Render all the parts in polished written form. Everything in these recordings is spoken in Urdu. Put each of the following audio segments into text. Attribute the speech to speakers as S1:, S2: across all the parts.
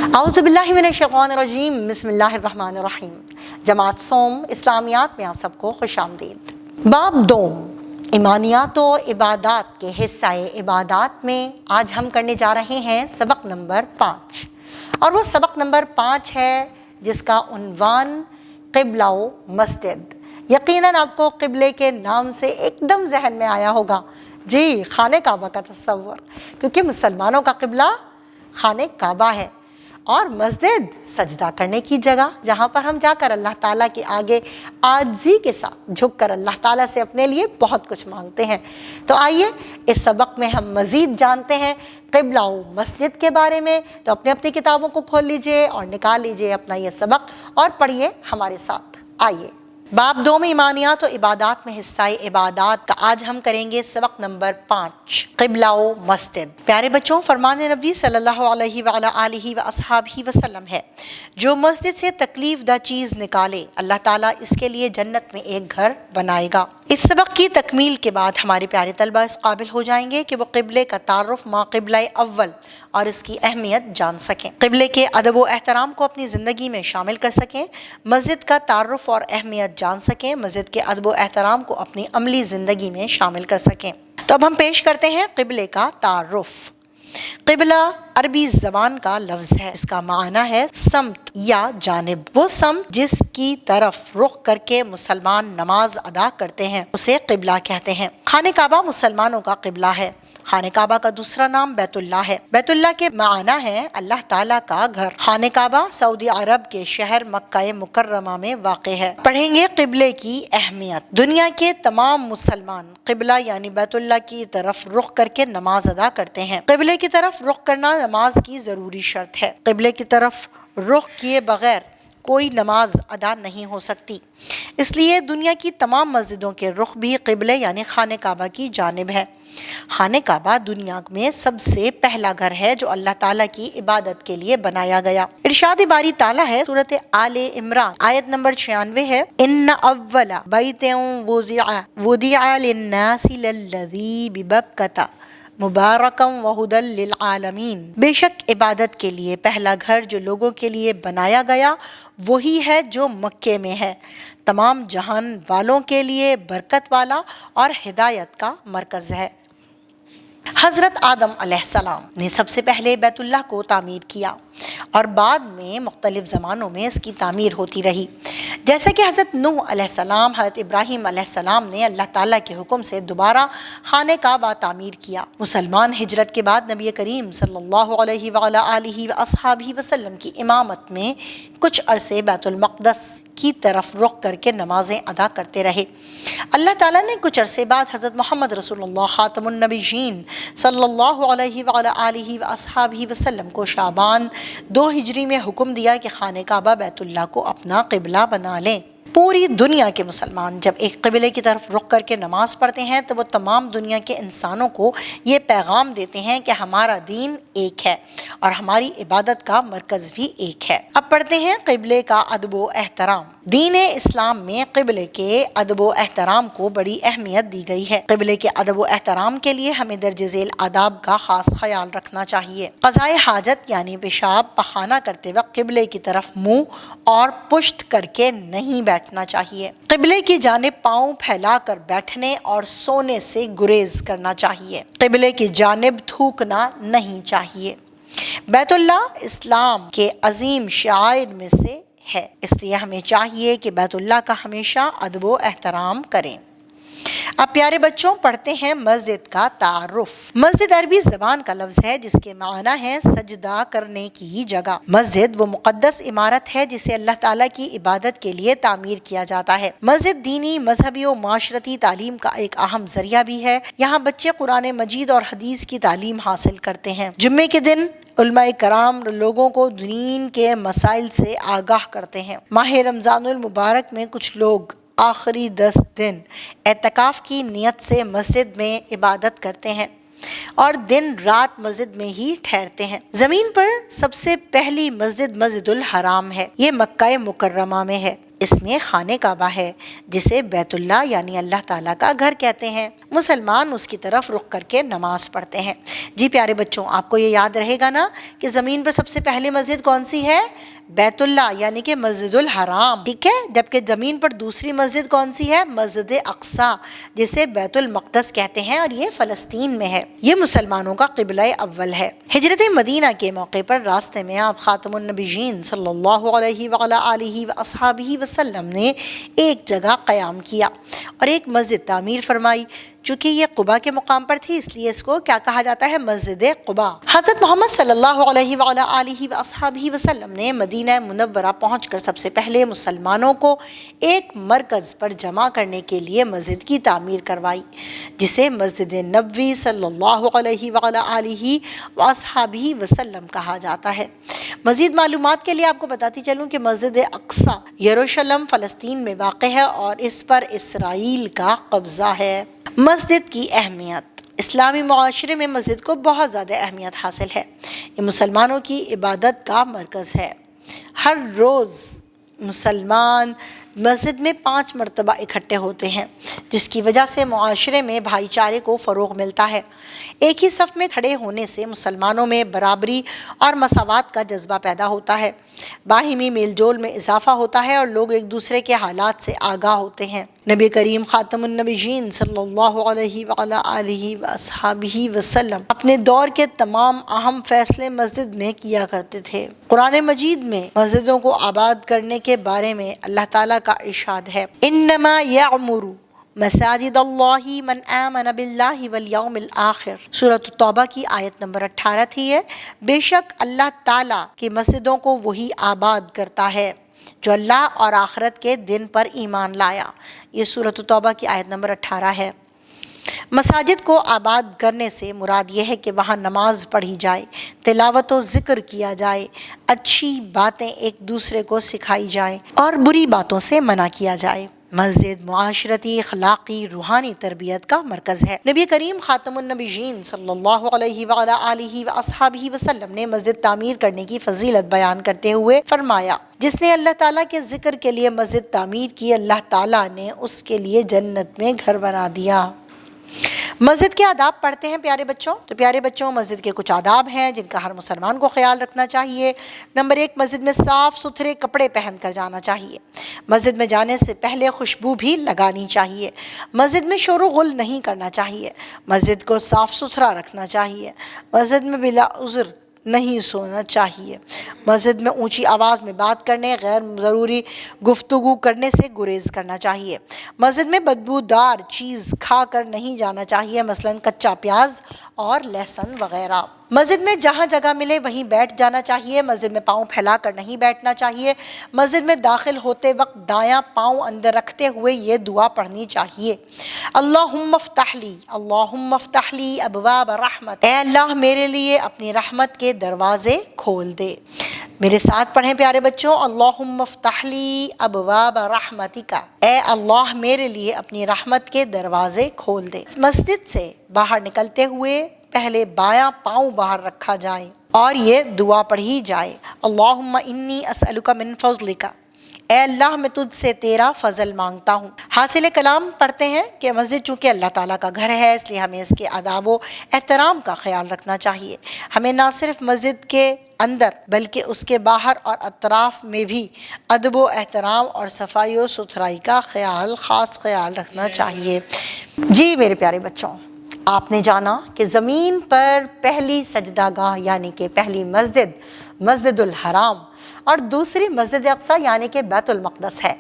S1: اعوذ باللہ من الشیطان الرجیم، بسم اللہ الرحمن الرحیم۔ جماعت سوم اسلامیات میں آپ سب کو خوش آمدید۔ باب دوم، ایمانیات و عبادات کے حصہ عبادات میں آج ہم کرنے جا رہے ہیں سبق نمبر 5، اور وہ سبق نمبر 5 ہے جس کا عنوان قبلہ و مسجد۔ یقیناً آپ کو قبلے کے نام سے ایک دم ذہن میں آیا ہوگا، جی خانہ کعبہ کا تصور، کیونکہ مسلمانوں کا قبلہ خانہ کعبہ ہے، اور مسجد سجدہ کرنے کی جگہ، جہاں پر ہم جا کر اللہ تعالیٰ کے آگے عاجزی کے ساتھ جھک کر اللہ تعالیٰ سے اپنے لیے بہت کچھ مانگتے ہیں۔ تو آئیے اس سبق میں ہم مزید جانتے ہیں قبلہ و مسجد کے بارے میں۔ تو اپنی کتابوں کو کھول لیجئے اور نکال لیجئے اپنا یہ سبق اور پڑھیے ہمارے ساتھ۔ آئیے باب دوم، ایمانیات و عبادات میں حصہ عبادات کا آج ہم کریں گے سبق نمبر 5، قبلہ و مسجد۔ پیارے بچوں، فرمان نبی صلی اللہ علیہ وعلی آلہ واصحابہ وسلم ہے، جو مسجد سے تکلیف دہ چیز نکالے اللہ تعالیٰ اس کے لیے جنت میں ایک گھر بنائے گا۔ اس سبق کی تکمیل کے بعد ہمارے پیارے طلبہ اس قابل ہو جائیں گے کہ وہ قبلے کا تعارف ما قبلہ اول اور اس کی اہمیت جان سکیں، قبلے کے ادب و احترام کو اپنی زندگی میں شامل کر سکیں، مسجد کا تعارف اور اہمیت جان سکیں، مسجد کے ادب و احترام کو اپنی عملی زندگی میں شامل کر سکیں۔ تو اب ہم پیش کرتے ہیں قبلے کا تعارف۔ قبلہ عربی زبان کا لفظ ہے، اس کا معنی ہے سمت یا جانب۔ وہ سمت جس کی طرف رخ کر کے مسلمان نماز ادا کرتے ہیں اسے قبلہ کہتے ہیں۔ خانہ کعبہ مسلمانوں کا قبلہ ہے۔ خانہ کعبہ کا دوسرا نام بیت اللہ ہے۔ بیت اللہ کے معنی ہے اللہ تعالیٰ کا گھر۔ خانہ کعبہ سعودی عرب کے شہر مکہ مکرمہ میں واقع ہے۔ پڑھیں گے قبلے کی اہمیت۔ دنیا کے تمام مسلمان قبلہ یعنی بیت اللہ کی طرف رخ کر کے نماز ادا کرتے ہیں۔ قبلے کی طرف رخ کرنا نماز کی ضروری شرط ہے۔ قبلے کی طرف رخ کیے بغیر کوئی نماز ادا نہیں ہو سکتی، اس لیے دنیا کی تمام مسجدوں کے رخ بھی قبلے یعنی خانہ کعبہ کی جانب ہے۔ خانہ کعبہ دنیا میں سب سے پہلا گھر ہے جو اللہ تعالیٰ کی عبادت کے لیے بنایا گیا۔ ارشاد باری تعالیٰ ہے، سورۃ آل عمران آیت نمبر 96 ہے، ان اول بیت وضع للناس للذی ببکۃ مبارکم وہدی للعالمین۔ بے شک عبادت کے لیے پہلا گھر جو لوگوں کے لیے بنایا گیا وہی ہے جو مکے میں ہے، تمام جہان والوں کے لیے برکت والا اور ہدایت کا مرکز ہے۔ حضرت آدم علیہ السلام نے سب سے پہلے بیت اللہ کو تعمیر کیا، اور بعد میں مختلف زمانوں میں اس کی تعمیر ہوتی رہی، جیسا کہ حضرت نوح علیہ السلام، حضرت ابراہیم علیہ السلام نے اللہ تعالیٰ کے حکم سے دوبارہ خانہ کعبہ تعمیر کیا۔ مسلمان ہجرت کے بعد نبی کریم صلی اللہ علیہ وعلی آلہ واصحابہ وسلم کی امامت میں کچھ عرصے بیت المقدس کی طرف رخ کر کے نمازیں ادا کرتے رہے۔ اللہ تعالیٰ نے کچھ عرصے بعد حضرت محمد رسول اللہ خاتم النبیین صلی اللہ علیہ وعلی آلہ واصحابہ وسلم کو شعبان 2 ہجری میں حکم دیا کہ خانہ کعبہ بیت اللہ کو اپنا قبلہ بنا لیں۔ پوری دنیا کے مسلمان جب ایک قبلے کی طرف رخ کر کے نماز پڑھتے ہیں تو وہ تمام دنیا کے انسانوں کو یہ پیغام دیتے ہیں کہ ہمارا دین ایک ہے اور ہماری عبادت کا مرکز بھی ایک ہے۔ اب پڑھتے ہیں قبلے کا ادب و احترام۔ دین اسلام میں قبلے کے ادب و احترام کو بڑی اہمیت دی گئی ہے۔ قبلے کے ادب و احترام کے لیے ہمیں درج ذیل آداب کا خاص خیال رکھنا چاہیے۔ قضائے حاجت یعنی پیشاب پخانہ کرتے وقت قبلے کی طرف منہ اور پشت کر کے نہیں بیٹھنا چاہیے۔ قبلے کی جانب پاؤں پھیلا کر بیٹھنے اور سونے سے گریز کرنا چاہیے۔ قبلے کی جانب تھوکنا نہیں چاہیے۔ بیت اللہ اسلام کے عظیم شعائر میں سے ہے، اس لیے ہمیں چاہیے کہ بیت اللہ کا ہمیشہ ادب و احترام کریں۔ اب پیارے بچوں پڑھتے ہیں مسجد کا تعارف۔ مسجد عربی زبان کا لفظ ہے جس کے معنی ہے سجدہ کرنے کی جگہ۔ مسجد وہ مقدس عمارت ہے جسے اللہ تعالیٰ کی عبادت کے لیے تعمیر کیا جاتا ہے۔ مسجد دینی، مذہبی و معاشرتی تعلیم کا ایک اہم ذریعہ بھی ہے۔ یہاں بچے قرآن مجید اور حدیث کی تعلیم حاصل کرتے ہیں۔ جمعے کے دن علماء کرام لوگوں کو دین کے مسائل سے آگاہ کرتے ہیں۔ ماہ رمضان المبارک میں کچھ لوگ آخری 10 دن اعتکاف کی نیت سے مسجد میں عبادت کرتے ہیں اور دن رات مسجد میں ہی ٹھہرتے ہیں۔ زمین پر سب سے پہلی مسجد مسجد الحرام ہے، یہ مکہ مکرمہ میں ہے۔ اس میں خانہ کعبہ ہے جسے بیت اللہ یعنی اللہ تعالیٰ کا گھر کہتے ہیں۔ مسلمان اس کی طرف رخ کر کے نماز پڑھتے ہیں۔ جی پیارے بچوں، آپ کو یہ یاد رہے گا نا کہ زمین پر سب سے پہلے مسجد کون سی ہے؟ بیت اللہ یعنی کہ مسجد الحرام، ٹھیک ہے؟ جبکہ زمین پر دوسری مسجد کون سی ہے؟ مسجد اقصیٰ، جسے بیت المقدس کہتے ہیں، اور یہ فلسطین میں ہے۔ یہ مسلمانوں کا قبلہ اول ہے۔ ہجرت مدینہ کے موقع پر راستے میں آپ خاتم النبیین صلی اللہ علیہ وعلیٰ آلہ وصحبہ وسلم نے ایک جگہ قیام کیا اور ایک مسجد تعمیر فرمائی۔ چونکہ یہ قباء کے مقام پر تھی، اس لیے اس کو کیا کہا جاتا ہے؟ مسجد قباء۔ حضرت محمد صلی اللہ علیہ وعلیٰ آلہ وصحبہ وسلم نے مدینہ منورہ پہنچ کر سب سے پہلے مسلمانوں کو ایک مرکز پر جمع کرنے کے لیے مسجد کی تعمیر کروائی، جسے مسجد نبوی صلی اللہ علیہ وعلیٰ آلہ وصحبہ وسلم کہا جاتا ہے۔ مزید معلومات کے لیے آپ کو بتاتی چلوں کہ مسجد اقصیٰ یروشلم فلسطین میں واقع ہے اور اس پر اسرائیل کا قبضہ ہے۔ مسجد کی اہمیت۔ اسلامی معاشرے میں مسجد کو بہت زیادہ اہمیت حاصل ہے۔ یہ مسلمانوں کی عبادت کا مرکز ہے۔ ہر روز مسلمان مسجد میں 5 مرتبہ اکٹھے ہوتے ہیں، جس کی وجہ سے معاشرے میں بھائی چارے کو فروغ ملتا ہے۔ ایک ہی صف میں کھڑے ہونے سے مسلمانوں میں برابری اور مساوات کا جذبہ پیدا ہوتا ہے، باہمی میل جول میں اضافہ ہوتا ہے اور لوگ ایک دوسرے کے حالات سے آگاہ ہوتے ہیں۔ نبی کریم خاتم النبیین صلی اللہ علیہ وعلیٰ آلہ وصحبہ وسلم اپنے دور کے تمام اہم فیصلے مسجد میں کیا کرتے تھے۔ قرآن مجید میں مسجدوں کو آباد کرنے کے بارے میں اللہ تعالیٰ کا ارشاد ہے، انما یعمر مساجد اللہ من آمن باللہ والیوم الآخر۔ سورۃ التوبہ کی آیت نمبر 18 تھی ہے۔ بے شک اللہ تعالیٰ کی مسجدوں کو وہی آباد کرتا ہے جو اللہ اور آخرت کے دن پر ایمان لایا۔ یہ سورۃ التوبہ کی آیت نمبر 18 ہے۔ مساجد کو آباد کرنے سے مراد یہ ہے کہ وہاں نماز پڑھی جائے، تلاوت و ذکر کیا جائے، اچھی باتیں ایک دوسرے کو سکھائی جائیں اور بری باتوں سے منع کیا جائے۔ مسجد معاشرتی، اخلاقی، روحانی تربیت کا مرکز ہے۔ نبی کریم خاتم النبیین صلی اللہ علیہ وعلیٰ آلہ وصحبہ وسلم نے مسجد تعمیر کرنے کی فضیلت بیان کرتے ہوئے فرمایا، جس نے اللہ تعالیٰ کے ذکر کے لیے مسجد تعمیر کی، اللہ تعالیٰ نے اس کے لیے جنت میں گھر بنا دیا۔ مسجد کے آداب پڑھتے ہیں پیارے بچوں۔ تو پیارے بچوں، مسجد کے کچھ آداب ہیں جن کا ہر مسلمان کو خیال رکھنا چاہیے۔ نمبر 1، مسجد میں صاف ستھرے کپڑے پہن کر جانا چاہیے۔ مسجد میں جانے سے پہلے خوشبو بھی لگانی چاہیے۔ مسجد میں شور و غل نہیں کرنا چاہیے۔ مسجد کو صاف ستھرا رکھنا چاہیے۔ مسجد میں بلا عذر نہیں سونا چاہیے۔ مسجد میں اونچی آواز میں بات کرنے، غیر ضروری گفتگو کرنے سے گریز کرنا چاہیے۔ مسجد میں بدبودار چیز کھا کر نہیں جانا چاہیے، مثلاً کچا پیاز اور لہسن وغیرہ۔ مسجد میں جہاں جگہ ملے وہیں بیٹھ جانا چاہیے۔ مسجد میں پاؤں پھیلا کر نہیں بیٹھنا چاہیے۔ مسجد میں داخل ہوتے وقت دایاں پاؤں اندر رکھتے ہوئے یہ دعا پڑھنی چاہیے، اللہم افتح لی، اللہم افتح لی ابواب رحمت، اے اللہ میرے لیے اپنی رحمت کے دروازے کھول دے۔ میرے ساتھ پڑھیں پیارے بچوں، اللہم افتح لی ابواب رحمتک، اے اللہ میرے لیے اپنی رحمت کے دروازے کھول دے۔ مسجد سے باہر نکلتے ہوئے پہلے بایاں پاؤں باہر رکھا جائے اور یہ دعا پڑھی جائے، اللہم انی اسألک من فضلک، اے اللہ میں تجھ سے تیرا فضل مانگتا ہوں۔ حاصل کلام پڑھتے ہیں کہ مسجد چونکہ اللہ تعالیٰ کا گھر ہے، اس لیے ہمیں اس کے آداب و احترام کا خیال رکھنا چاہیے۔ ہمیں نہ صرف مسجد کے اندر بلکہ اس کے باہر اور اطراف میں بھی ادب و احترام اور صفائی و ستھرائی کا خاص خیال رکھنا چاہیے۔ جی میرے پیارے بچوں، آپ نے جانا کہ زمین پر پہلی سجدہ گاہ یعنی کہ پہلی مسجد مسجد الحرام اور دوسری مسجد اقصیٰ یعنی کہ بیت المقدس ہے،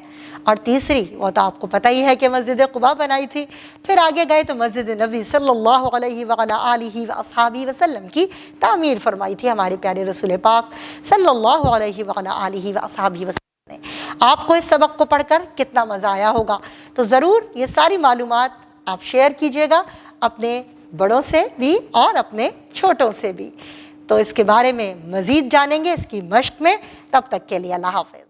S1: اور تیسری وہ تو آپ کو پتہ ہی ہے کہ مسجد قباء بنائی تھی۔ پھر آگے گئے تو مسجد نبی صلی اللہ علیہ وعلیٰ آلہ وصحبہ وسلم کی تعمیر فرمائی تھی ہمارے پیارے رسول پاک صلی اللہ علیہ وعلیٰ آلہ وصحبہ وسلم نے۔ آپ کو اس سبق کو پڑھ کر کتنا مزہ آیا ہوگا، تو ضرور یہ ساری معلومات آپ شیئر کیجئے گا اپنے بڑوں سے بھی اور اپنے چھوٹوں سے بھی، تو اس کے بارے میں مزید جانیں گے اس کی مشق میں۔ تب تک کے لیے اللہ حافظ۔